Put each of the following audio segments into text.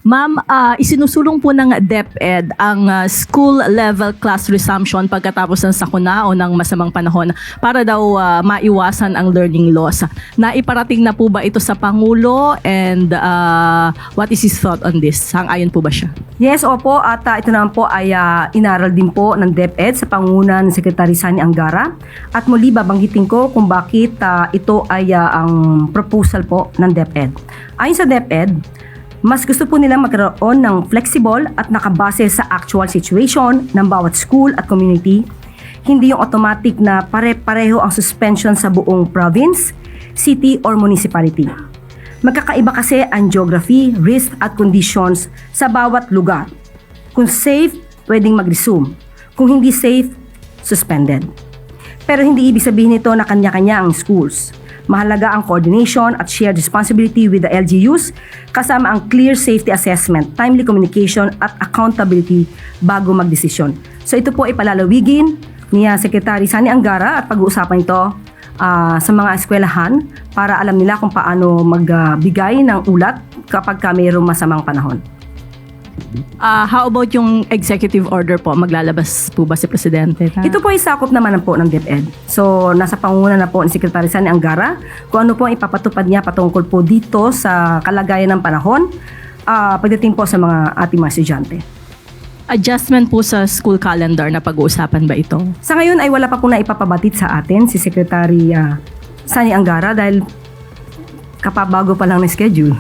Ma'am, isinusulong po ng DepEd ang school-level class resumption pagkatapos ng sakuna o ng masamang panahon para daw maiwasan ang learning loss. Naiparating na po ba ito sa Pangulo and what is his thought on this? Sang-ayon po ba siya? Yes, opo. At ito naman po ay inaral din po ng DepEd sa pangunan ni Secretary Sani Angara. At muli babanggitin ko kung bakit ito ay ang proposal po ng DepEd. Ayon sa DepEd, mas gusto po nila magkaroon ng flexible at nakabase sa actual situation ng bawat school at community. Hindi yung automatic na pare-pareho ang suspension sa buong province, city or municipality. Magkakaiba kasi ang geography, risk at conditions sa bawat lugar. Kung safe, pwedeng mag-resume. Kung hindi safe, suspended. Pero hindi ibig sabihin nito na kanya-kanya ang schools. Mahalaga ang coordination at shared responsibility with the LGUs kasama ang clear safety assessment, timely communication at accountability bago magdesisyon. So ito po ipalalawigin ni Secretary Sani Angara at pag-uusapan ito sa mga eskwelahan para alam nila kung paano magbigay ng ulat kapag mayroong masamang panahon. How about yung executive order po? Maglalabas po ba si Presidente? Ito po ay sakop naman po ng DepEd. So, nasa panguna na po ni Secretary Sani Angara kung ano po ang ipapatupad niya patungkol po dito sa kalagayan ng panahon pagdating po sa mga ating mga estudyante. Adjustment po sa school calendar na pag-uusapan ba ito? Sa ngayon ay wala pa po na ipapabatid sa atin si Secretary Sani Angara dahil kapabago pa lang ng schedule.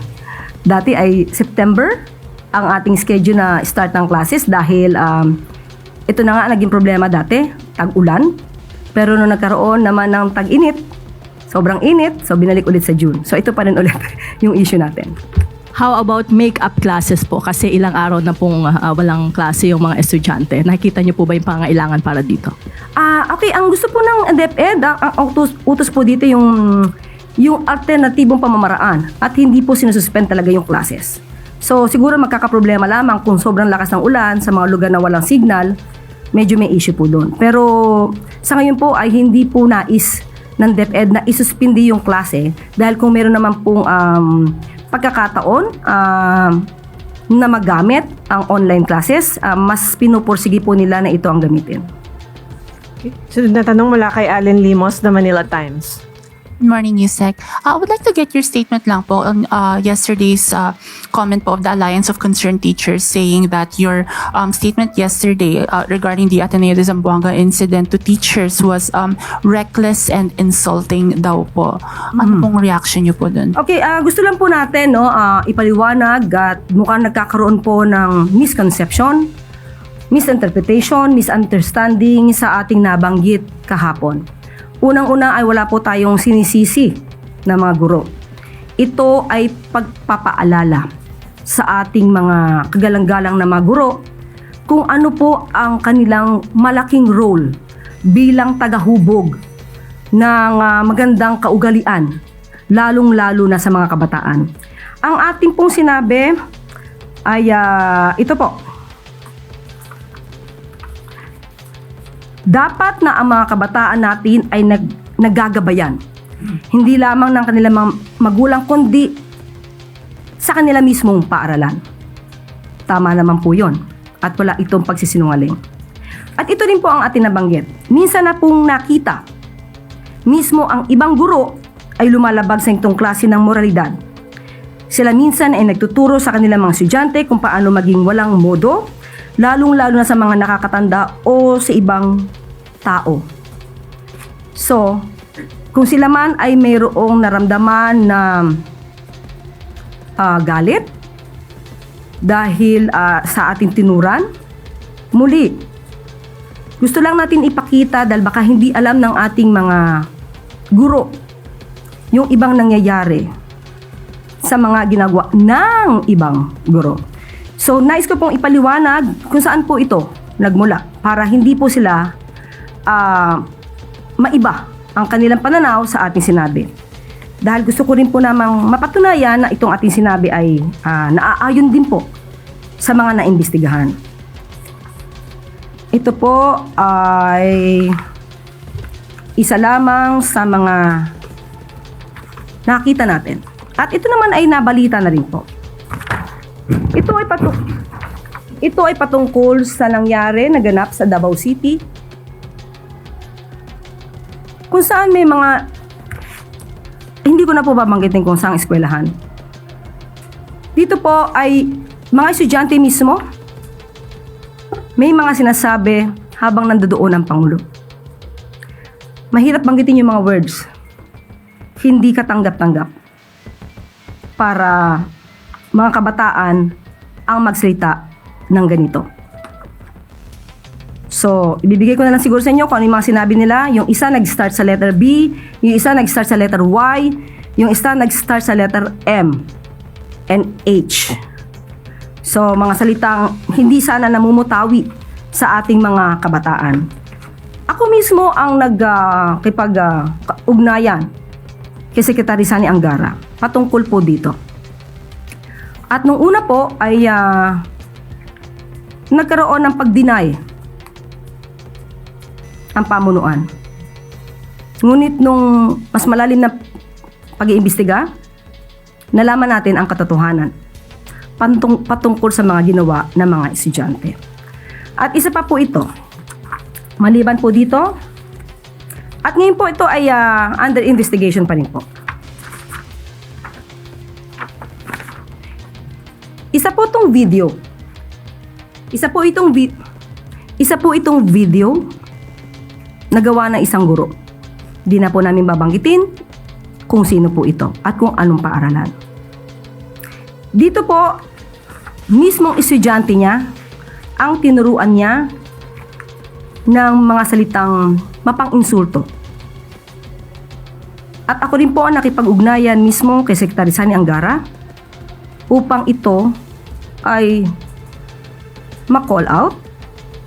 Dati ay September ang ating schedule na start ng classes dahil ito na nga naging problema dati, tag-ulan. Pero nung nagkaroon naman ng tag-init, sobrang init, so binalik ulit sa June. So ito pa rin ulit yung issue natin. How about make-up classes po? Kasi ilang araw na pong walang klase yung mga estudyante. Nakikita niyo po ba yung pangailangan para dito? Okay, ang gusto po ng DepEd, ang utos po dito yung alternatibong pamamaraan at hindi po sinususpend talaga yung classes. So siguro magkakaproblema lamang kung sobrang lakas ng ulan sa mga lugar na walang signal, medyo may issue po doon. Pero sa ngayon po ay hindi po nais ng DepEd na isuspindi yung klase dahil kung meron naman pong pagkakataon na magamit ang online classes, mas pinupursige po nila na ito ang gamitin. Okay. Sunod na tanong mula kay Allen Limos, The Manila Times. Good morning, Yusek. I would like to get your statement lang po on yesterday's comment po of the Alliance of Concerned Teachers saying that your statement yesterday regarding the Ateneo de Zamboanga incident to teachers was reckless and insulting daw po. Ano pong reaction niyo po dun? Okay, gusto lang po natin ipaliwanag at mukhang nagkakaroon po ng misconception, misinterpretation, misunderstanding sa ating nabanggit kahapon. Unang-una ay wala po tayong sinisisi na mga guro. Ito ay pagpapaalala sa ating mga kagalang-galang na mga guro kung ano po ang kanilang malaking role bilang tagahubog ng magandang kaugalian, lalong-lalo na sa mga kabataan. Ang ating pong sinabi ay ito po. Dapat na ang mga kabataan natin ay naggagabayan. Hindi lamang ng kanilang magulang kundi sa kanila mismong paaralan. Tama naman po yun. At wala itong pagsisinungaling. At ito rin po ang ating nabanggit. Minsan na pong nakita, mismo ang ibang guro ay lumalabag sa itong klase ng moralidad. Sila minsan ay nagtuturo sa kanilang mga estudyante kung paano maging walang modo, lalong-lalo na sa mga nakakatanda o sa ibang tao. So, kung sila man ay mayroong naramdaman na galit dahil sa ating tinuran, muli, gusto lang natin ipakita dahil baka hindi alam ng ating mga guro yung ibang nangyayari sa mga ginagawa ng ibang guro. So, nais ko pong ipaliwanag kung saan po ito nagmula para hindi po sila maiba ang kanilang pananaw sa ating sinabi. Dahil gusto ko rin po namang mapatunayan na itong ating sinabi ay naaayon din po sa mga naimbestigahan. Ito po ay isa lamang sa mga nakita natin. At ito naman ay nabalita na rin po. Ito ay patungkol sa nangyari, naganap sa Davao City, kung saan may mga, hindi ko na po babanggitin kung saan eskwelahan. Dito po ay mga estudyante mismo, may mga sinasabi habang nandoon ang Pangulo. Mahirap banggitin yung mga words. Hindi katanggap-tanggap para mga kabataan ang magsalita ng ganito. So, ibibigay ko na lang siguro sa inyo kung ano yung mga sinabi nila. Yung isa nag-start sa letter B, yung isa nag-start sa letter Y, yung isa nag-start sa letter M and H. So, mga salitang hindi sana namumutawi sa ating mga kabataan. Ako mismo ang nagkipag-ugnayan kay Secretary Sani Angara patungkol po dito. At nung una po ay nagkaroon ng pag-deny ang pamunuan. Ngunit nung mas malalim na pag-iimbestiga, nalaman natin ang katotohanan patungkol sa mga ginawa ng mga estudyante. At isa pa po ito, maliban po dito, at ngayon po ito ay under investigation pa rin po. Isa po itong video na gawa ng isang guro. Di na po namin babanggitin kung sino po ito at kung anong paaralan. Dito po, mismong estudyante niya ang tinuruan niya ng mga salitang mapang-insulto. At ako rin po ang nakipag-ugnayan mismo kay Secretary Sani Angara upang ito ay ma-call out,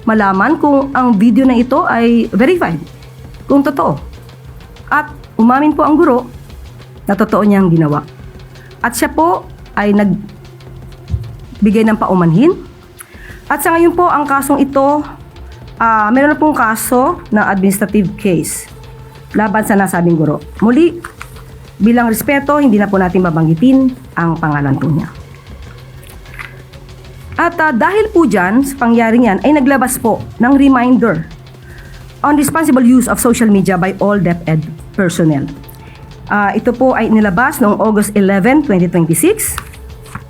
malaman kung ang video na ito ay verified, kung totoo. At umamin po ang guro na totoo niyang ginawa. At siya po ay nagbigay ng paumanhin. At sa ngayon po, ang kasong ito, meron na pong kaso na administrative case laban sa nasabing guro. Muli, bilang respeto, hindi na po natin babanggitin ang pangalan po niya. At dahil po dyan, sa pangyaring yan, ay naglabas po ng reminder on responsible use of social media by all DepEd personnel. Ito po ay nilabas noong August 11, 2026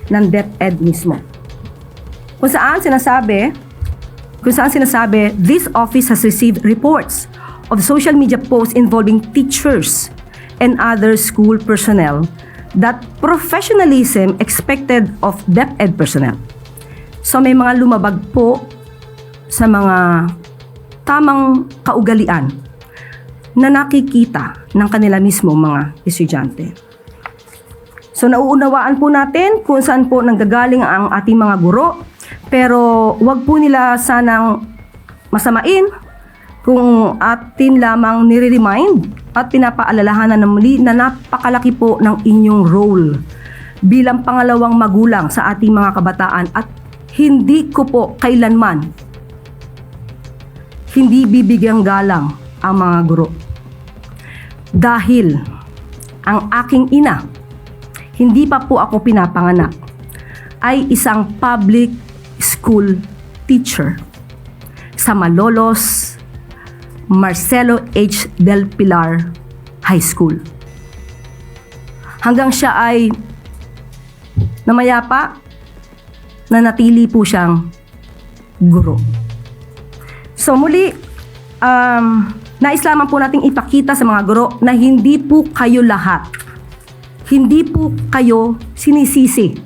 ng DepEd mismo. Kung saan sinasabi, this office has received reports of social media posts involving teachers and other school personnel that professionalism expected of DepEd personnel. So may mga lumabag po sa mga tamang kaugalian na nakikita ng kanila mismo mga estudyante. So nauunawaan po natin kung saan po nanggagaling ang ating mga guro, pero wag po nila sanang masamain kung atin lamang nire-remind at pinapaalalahanan na muli na napakalaki po ng inyong role bilang pangalawang magulang sa ating mga kabataan at hindi ko po kailanman hindi bibigyang galang ang mga guro. Dahil ang aking ina, hindi pa po ako pinapanganak, ay isang public school teacher sa Malolos Marcelo H. Del Pilar High School. Hanggang siya ay namayapa, nanatili po siyang guro. So muli, nais lamang po nating ipakita sa mga guro na hindi po kayo lahat, hindi po kayo sinisisi.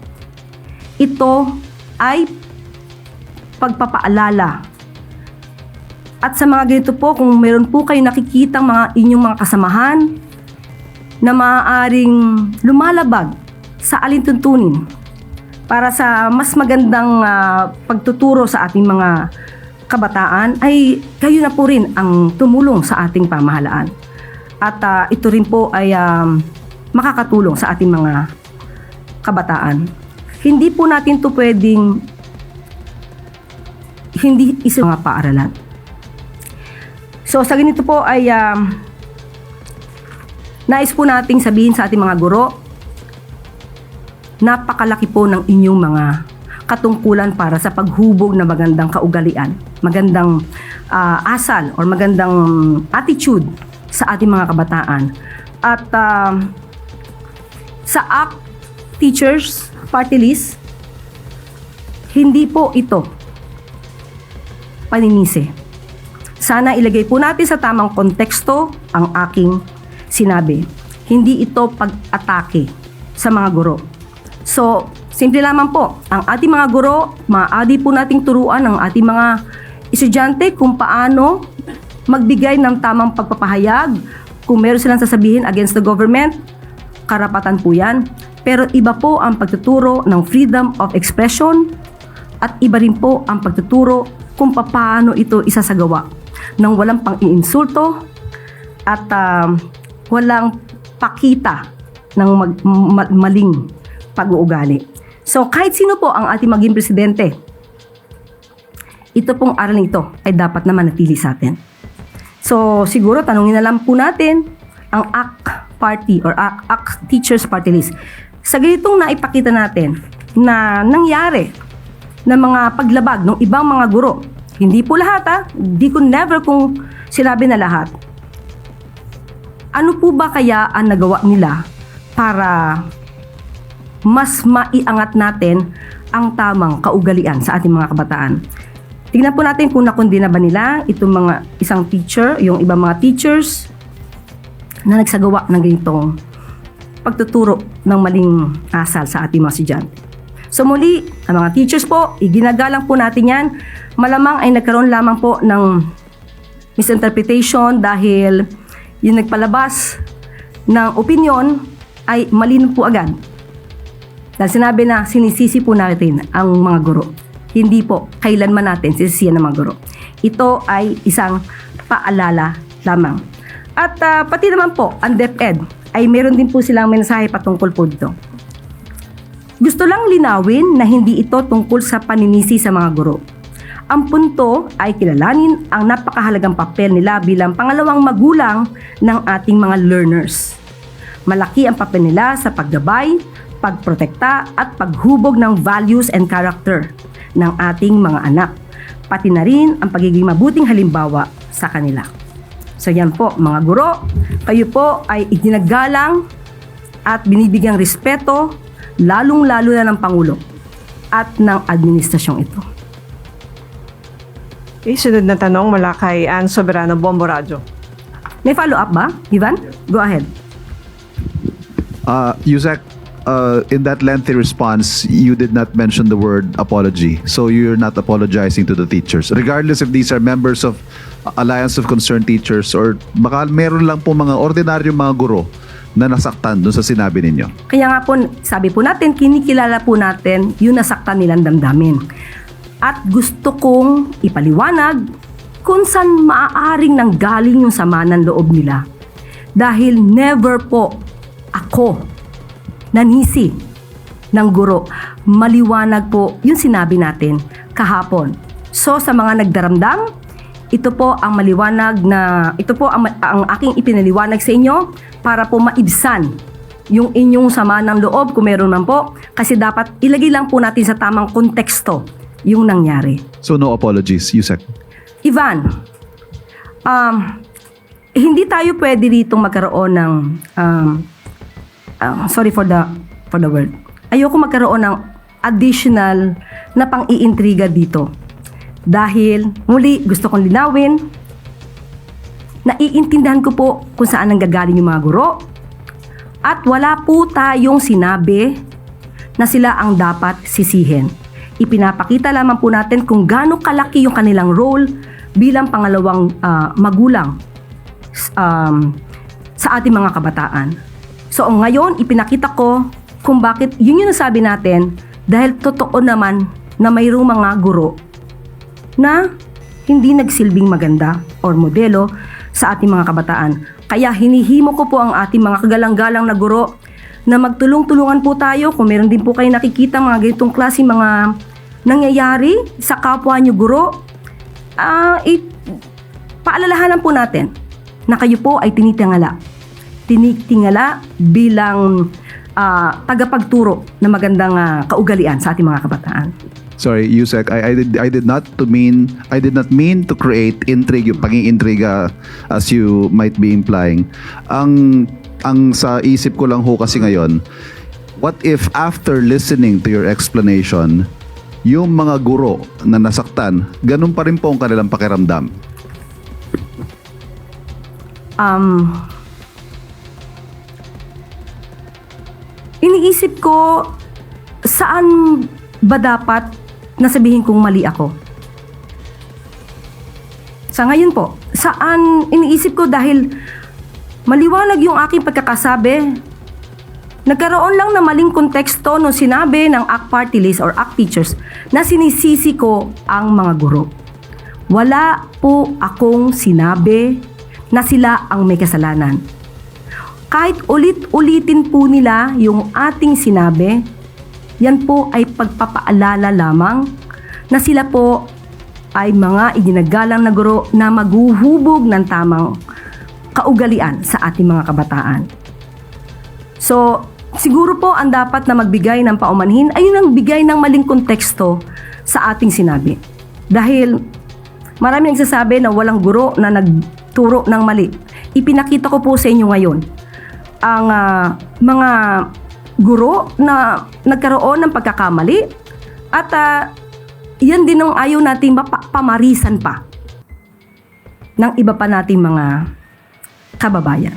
Ito ay pagpapaalala. At sa mga ganito po, kung meron po kayo nakikitang mga inyong mga kasamahan na maaaring lumalabag sa alintuntunin para sa mas magandang pagtuturo sa ating mga kabataan, ay kayo na po rin ang tumulong sa ating pamahalaan. At ito rin po ay makakatulong sa ating mga kabataan. Hindi po natin to pwedeng hindi isang mga paaralan. So sa ganito po ay nais po nating sabihin sa ating mga guro, napakalaki po ng inyong mga katungkulan para sa paghubog ng magandang kaugalian, magandang asal or magandang attitude sa ating mga kabataan. At sa ACT Teachers Party List, hindi po ito paninisi. Sana ilagay po natin sa tamang konteksto ang aking sinabi. Hindi ito pag-atake sa mga guro. So, simple lamang po, ang ating mga guro, maaari po nating turuan ang ating mga estudyante kung paano magbigay ng tamang pagpapahayag. Kung meron silang sasabihin against the government, karapatan po yan. Pero iba po ang pagtuturo ng freedom of expression at iba rin po ang pagtuturo kung paano ito isasagawa nang walang pang-iinsulto at walang pakita ng maling pag-uugali. So kahit sino po ang ating maging presidente, ito pong aral nito ay dapat na manatili sa atin. So siguro tanungin na lang po natin ang ACT Party or ACT Teachers Party List. Sa ganitong naipakita natin na nangyari ng mga paglabag ng ibang mga guro, hindi po lahat di ko never kung sinabi na lahat. Ano po ba kaya ang nagawa nila para mas maiangat natin ang tamang kaugalian sa ating mga kabataan? Tingnan po natin kung nakundi na ba nila itong mga isang teacher, yung ibang mga teachers na nagsagawa ng ganitong pagtuturo ng maling asal sa ating mga estudyante. So muli, ang mga teachers po, iginagalang po natin yan. Malamang ay nagkaroon lamang po ng misinterpretation dahil yung nagpalabas ng opinion ay malino po agad. Dahil sinabi na sinisisi po natin ang mga guro. Hindi po kailanman natin sisisiyan ng mga guro. Ito ay isang paalala lamang. At pati naman po, ang DepEd ay meron din po silang mensahe patungkol po dito. Gusto lang linawin na hindi ito tungkol sa paninisi sa mga guro. Ang punto ay kilalanin ang napakahalagang papel nila bilang pangalawang magulang ng ating mga learners. Malaki ang papel nila sa paggabay, pagprotekta at paghubog ng values and character ng ating mga anak, pati na rin ang pagiging mabuting halimbawa sa kanila. So yan po mga guro, kayo po ay iginagalang at binibigyang respeto lalong-lalo na ng Pangulo at ng administrasyong ito. Okay, sunod na tanong mula kay Ann Soberano, Bombo Radio. May follow-up ba, Ivan? Go ahead. Yusek, in that lengthy response, you did not mention the word apology. So you're not apologizing to the teachers. Regardless if these are members of Alliance of Concerned Teachers or baka meron lang po mga ordinaryong mga guro na nasaktan doon sa sinabi ninyo. Kaya nga po, sabi po natin, kinikilala po natin yung nasaktan nilang damdamin. At gusto kong ipaliwanag kung saan maaaring nanggaling yung sama ng loob nila. Dahil never po ako nanisi ng guro. Maliwanag po yung sinabi natin kahapon. So sa mga nagdaramdam, ito po ang maliwanag na, ito po ang aking ipinaliwanag sa inyo para po maibsan yung inyong sama ng loob kung meron man po. Kasi dapat ilagay lang po natin sa tamang konteksto yung nangyari. So no apologies, Yusek. Ivan, hindi tayo pwede rito magkaroon ng sorry for the word. Ayoko magkaroon ng additional na pang-iintriga dito. Dahil muli gusto kong linawin, naiintindihan ko po kung saan nanggagaling yung mga guro at wala po tayong sinabi na sila ang dapat sisihin. Ipinapakita lamang po natin kung gaano kalaki yung kanilang role bilang pangalawang magulang sa ating mga kabataan. So ngayon, ipinakita ko kung bakit yun yung nasabi natin dahil totoo naman na mayroong mga guro na hindi nagsilbing maganda or modelo sa ating mga kabataan. Kaya hinihimo ko po ang ating mga kagalang-galang na guro na magtulong-tulungan po tayo kung meron din po kayo nakikita mga ganitong klase mga nangyayari sa kapwa nyo guro. Paalalahanan po natin na kayo po ay tinitingala bilang tagapagturo ng magandang kaugalian sa ating mga kabataan. Sorry, Yusek, I did not mean to create intrigue, yung pang-iintriga as you might be implying. Ang sa isip ko lang ho kasi ngayon, what if after listening to your explanation, yung mga guro na nasaktan, ganun pa rin po ang kanilang pakiramdam? Iniisip ko, saan ba dapat nasabihin kong mali ako? Sa ngayon po, saan iniisip ko dahil maliwanag yung aking pagkakasabi. Nagkaroon lang na maling konteksto nung sinabi ng ACT Party List or ACT Teachers na sinisisi ko ang mga guro. Wala po akong sinabi na sila ang may kasalanan. Kahit ulit-ulitin po nila yung ating sinabi, yan po ay pagpapaalala lamang na sila po ay mga iginagalang na guro na maghuhubog ng tamang kaugalian sa ating mga kabataan. So, siguro po ang dapat na magbigay ng paumanhin ay yun ang bigay ng maling konteksto sa ating sinabi. Dahil marami nagsasabi na walang guro na nagturo ng mali. Ipinakita ko po sa inyo ngayon ang mga guro na nagkaroon ng pagkakamali at yan din ang ayaw nating pamarisan pa ng iba pa nating mga kababayan.